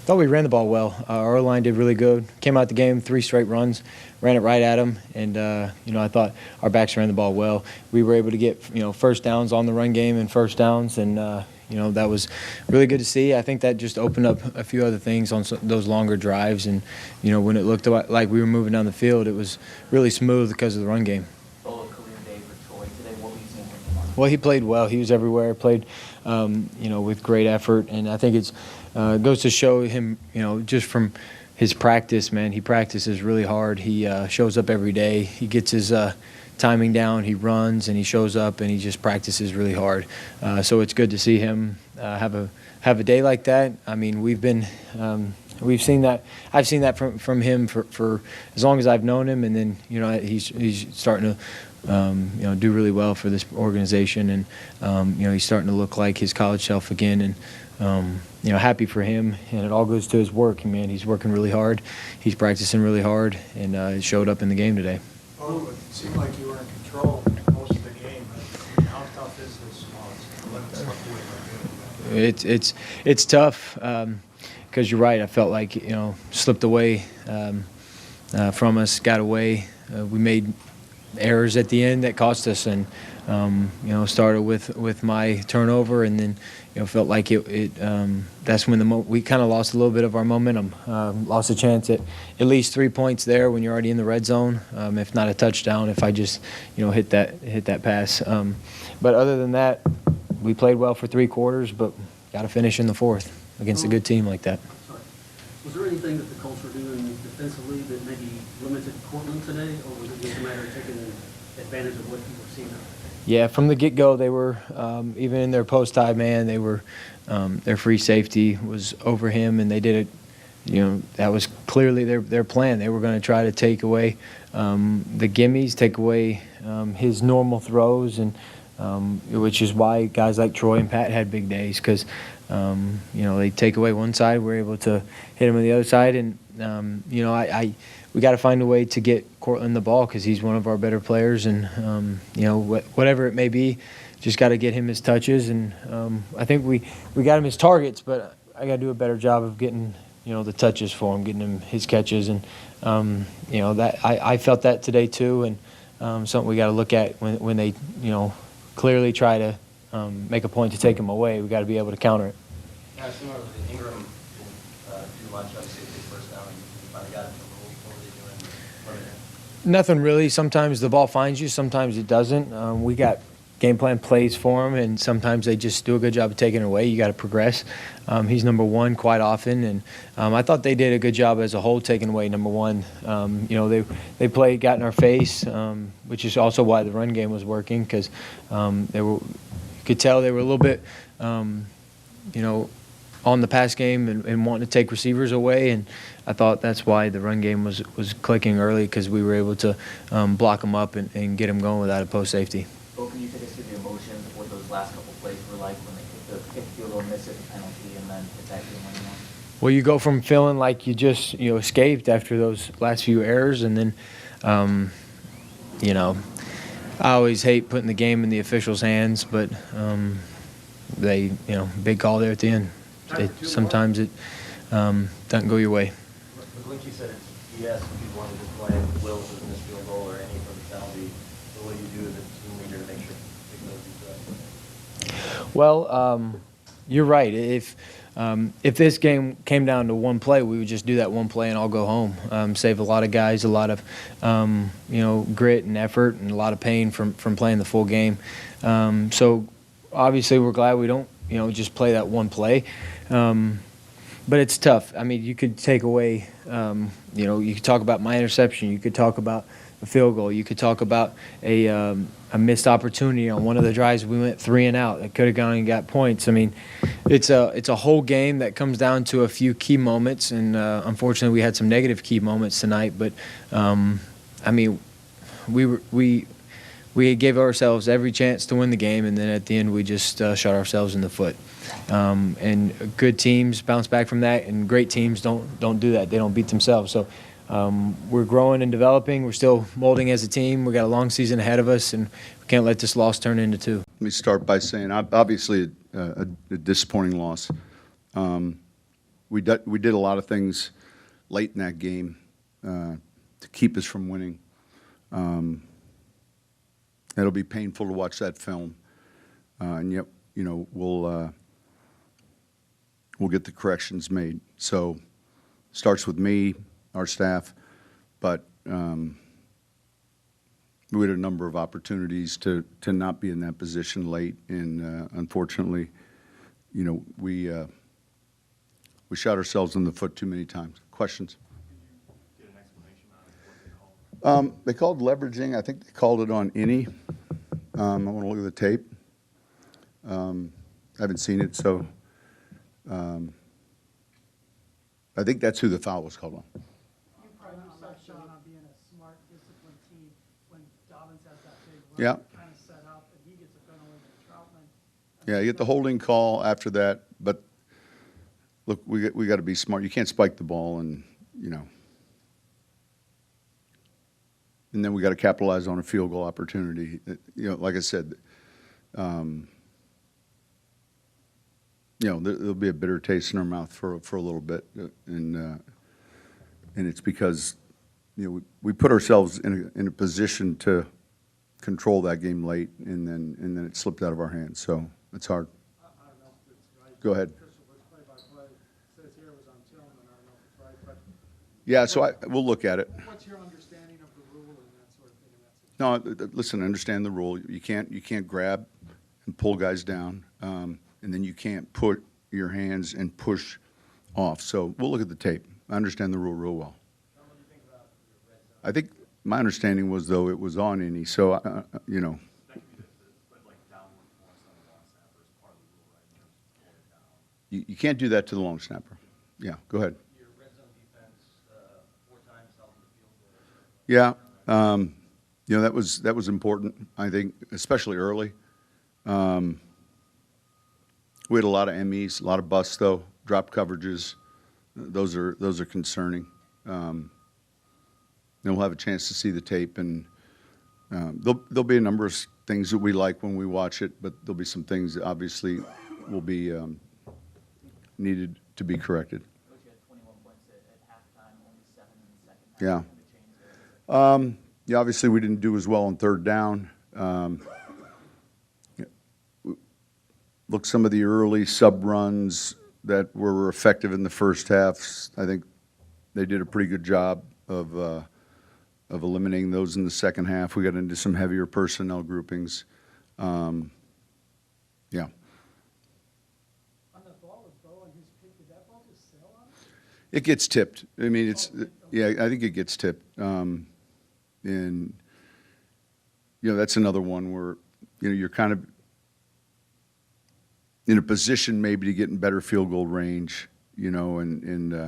Thought we ran the ball well. Our O-line did really good. Came out the game, 3 straight runs, ran it right at them, and I thought our backs ran the ball well. We were able to get first downs on the run game and first downs, and that was really good to see. I think that just opened up a few other things on those longer drives, and when it looked like we were moving down the field, it was really smooth because of the run game. Well, he played well. He was everywhere. Played, with great effort, and I think it goes to show him, just from his practice, man. He practices really hard. He shows up every day. He gets his timing down. He runs and he shows up and he just practices really hard. So it's good to see him have a day like that. I mean, we've seen that. I've seen that from him for as long as I've known him, and then he's starting to. Do really well for this organization, and he's starting to look like his college self again, and happy for him. And it all goes to his work. Man, he's working really hard. He's practicing really hard, and it showed up in the game today. Well, it seemed like you were in control most of the game. How tough is this? It's tough because you're right. I felt like slipped away from us, got away. We made errors at the end that cost us, and started with my turnover, and then felt like that's when we kind of lost a little bit of our momentum. Lost a chance at least 3 points there when you're already in the red zone, if not a touchdown, if I just hit that pass. But other than that, we played well for 3 quarters, but got to finish in the 4th against a good team like that. Was there anything that the Colts were doing defensively that maybe limited Cortland today, or was it just a matter of taking advantage of what you were seeing out there? Yeah, from the get-go, they were, even in their post-tie man, they were, their free safety was over him, and they did it, that was clearly their plan. They were going to try to take away the gimmies, take away his normal throws, and which is why guys like Troy and Pat had big days, because they take away one side, we're able to hit him on the other side, and we got to find a way to get Cortland the ball because he's one of our better players, and whatever it may be, just got to get him his touches, and I think we got him his targets, but I got to do a better job of getting the touches for him, getting him his catches, and that I felt that today too, and something we got to look at when they clearly try to make a point to take him away. We got to be able to counter it. Yeah, similarly, Ingram didn't do much. Obviously, a big first down. You finally got it. What were they doing? Nothing really. Sometimes the ball finds you. Sometimes it doesn't. We got game plan plays for him, and sometimes they just do a good job of taking it away. You got to progress. He's number 1 quite often, and I thought they did a good job as a whole taking away number 1. They got in our face, which is also why the run game was working, because you could tell they were a little bit, on the pass game and wanting to take receivers away, and I thought that's why the run game was clicking early, because we were able to block them up and get them going without a post safety. Well, can you take us through the emotions of what those last couple plays were like when they kick the field goal, miss it, the penalty, and then hit that game winning one? Well, you go from feeling like you just escaped after those last few errors, and then I always hate putting the game in the officials' hands, but they big call there at the end. Sometimes it doesn't go your way. McGlinchey said it's BS when people wanted to play Wills as missed field goal or any from the penalty. So what do you do as a team leader to make sure they know these? Well, you're right. If this game came down to one play, we would just do that one play and all go home. Save a lot of guys, a lot of grit and effort, and a lot of pain from playing the full game. So obviously we're glad we don't just play that one play. But it's tough. I mean, you could take away, you could talk about my interception. You could talk about a field goal. You could talk about a missed opportunity on one of the drives. We went 3 and out. It could have gone and got points. I mean, it's a whole game that comes down to a few key moments, and unfortunately we had some negative key moments tonight. But I mean, we gave ourselves every chance to win the game, and then at the end we just shot ourselves in the foot. And good teams bounce back from that, and great teams don't do that. They don't beat themselves. So we're growing and developing. We're still molding as a team. We got a long season ahead of us, and we can't let this loss turn into 2. Let me start by saying, obviously, a disappointing loss. we did a lot of things late in that game to keep us from winning. It'll be painful to watch that film, and yet, you know, we'll get the corrections made. So, starts with me, our staff, but we had a number of opportunities to not be in that position late, and unfortunately, you know, we shot ourselves in the foot too many times. Questions? Get an explanation on what they called? They called leveraging. I think they called it on any. I want to look at the tape. I haven't seen it, so I think that's who the foul was called on. You probably said, Sean, on being a smart, disciplined team, when Dobbins has that big Yeah. run, kind of set up, and he gets a penalty, and Troutman. Yeah, you get the holding call after that, but look, we got to be smart. You can't spike the ball, and you know, and then we got to capitalize on a field goal opportunity. You know, like I said, you know, there'll be a bitter taste in our mouth for a little bit, and it's because, you know, we put ourselves in a position to control that game late, and then it slipped out of our hands. So it's hard. I don't know if it's right. Go ahead. Official was play-by-play. Says here it was on Tillman. I don't know if it's right, but Yeah, so we'll look at it. what's your understanding of the rule and that sort of thing in that situation? No, listen, understand the rule. You can't grab and pull guys down, and then you can't put your hands and push off. So we'll look at the tape. I understand the rule real well. I think my understanding was, though, it was on any. So you know. That could be but like downward force on the long snapper is part of the rule, right? In terms of pulling down. You can't do that to the long snapper. Yeah, go ahead. Your red zone defense, 4 times south of the field goal. Yeah, you know, that was important, I think, especially early. We had a lot of MEs, a lot of busts, though, drop coverages. Those are concerning. Then we'll have a chance to see the tape, and there'll be a number of things that we like when we watch it, but there'll be some things that obviously will be needed to be corrected. Coach, you had 21 points at halftime, only 7 in the second half. Yeah. What changed there? Yeah, obviously we didn't do as well on third down. Look, some of the early sub runs that were effective in the first half, I think they did a pretty good job of eliminating those in the second half. We got into some heavier personnel groupings. Yeah. On the ball with Bo and his pick, did that ball just sail on it? It gets tipped. I mean, yeah, I think it gets tipped. And, you know, that's another one where, you know, you're kind of in a position maybe to get in better field goal range, you know, and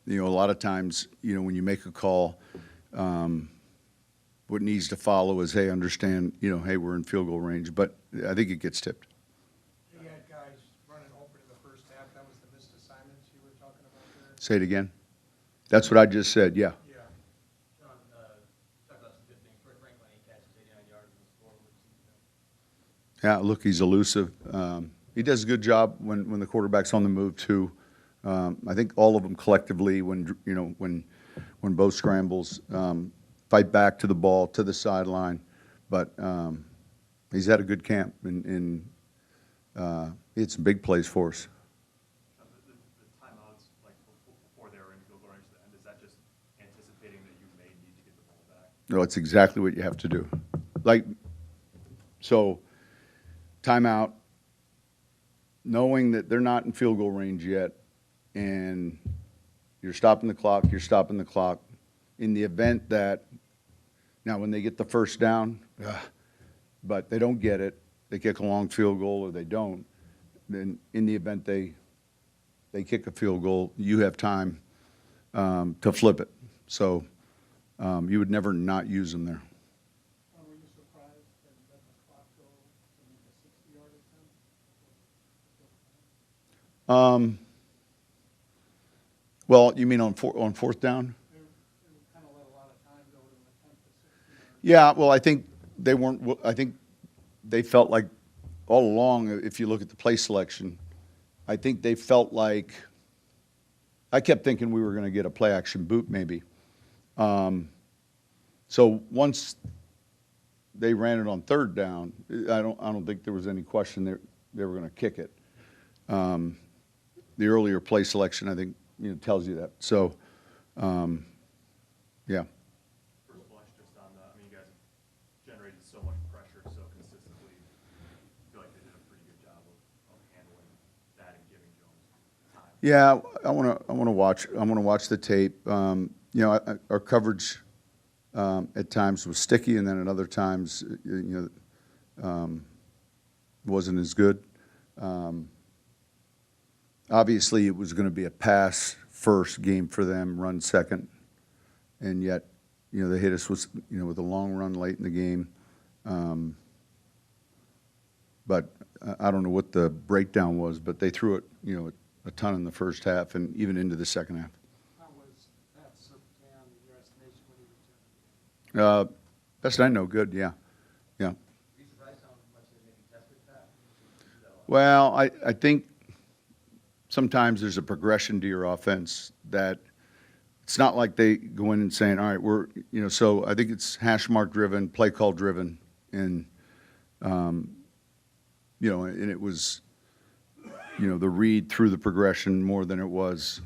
you know, a lot of times, you know, when you make a call, what needs to follow is, hey, understand, you know, hey, we're in field goal range. But I think it gets tipped. You had guys running open in the first half. That was the missed assignments you were talking about there? Say it again. That's what I just said, yeah. Yeah. Sean, talk about some good things. Franklin, 8 catches, 89 yards, and score. What did you see? Yeah, look, he's elusive. He does a good job when the quarterback's on the move too. I think all of them collectively, when you know when Bo scrambles, fight back to the ball to the sideline. But he's had a good camp, and he had some big plays for us. The timeouts, like before they were in field goal range to the end, is that just anticipating that you may need to get the ball back? No, it's exactly what you have to do. Like, so, timeout, knowing that they're not in field goal range yet, and you're stopping the clock, in the event that, now when they get the first down, but they don't get it, they kick a long field goal or they don't, then in the event they kick a field goal, you have time to flip it. So you would never not use them there. Were you surprised that you let the clock go to make a 60-yard attempt? Well, you mean on fourth down? They kind of let a lot of time go to attempt the 60-yard. Yeah, well, I think they weren't. I think they felt like all along, if you look at the play selection, I think they felt like, I kept thinking we were going to get a play action boot maybe. So once they ran it on third down, I don't think there was any question they were going to kick it. The earlier play selection, I think, tells you that. So, yeah. First blush, just on the, I mean, you guys have generated so much pressure so consistently. I feel like they did a pretty good job of handling that and giving Jones time. Yeah, I want to watch the tape. Our coverage at times was sticky, and then at other times, wasn't as good. Obviously, it was going to be a pass first game for them, run second, and yet, they hit us with a long run late in the game. But I don't know what the breakdown was, but they threw it, a ton in the first half and even into the second half. How was Pat Sertan, in your estimation, when he returned? Best I know, good, yeah. Are you surprised how much they maybe tested that? Well, I think sometimes there's a progression to your offense that it's not like they go in and saying, all right, so I think it's hash mark driven, play call driven, and, and it was, the read through the progression more than it was,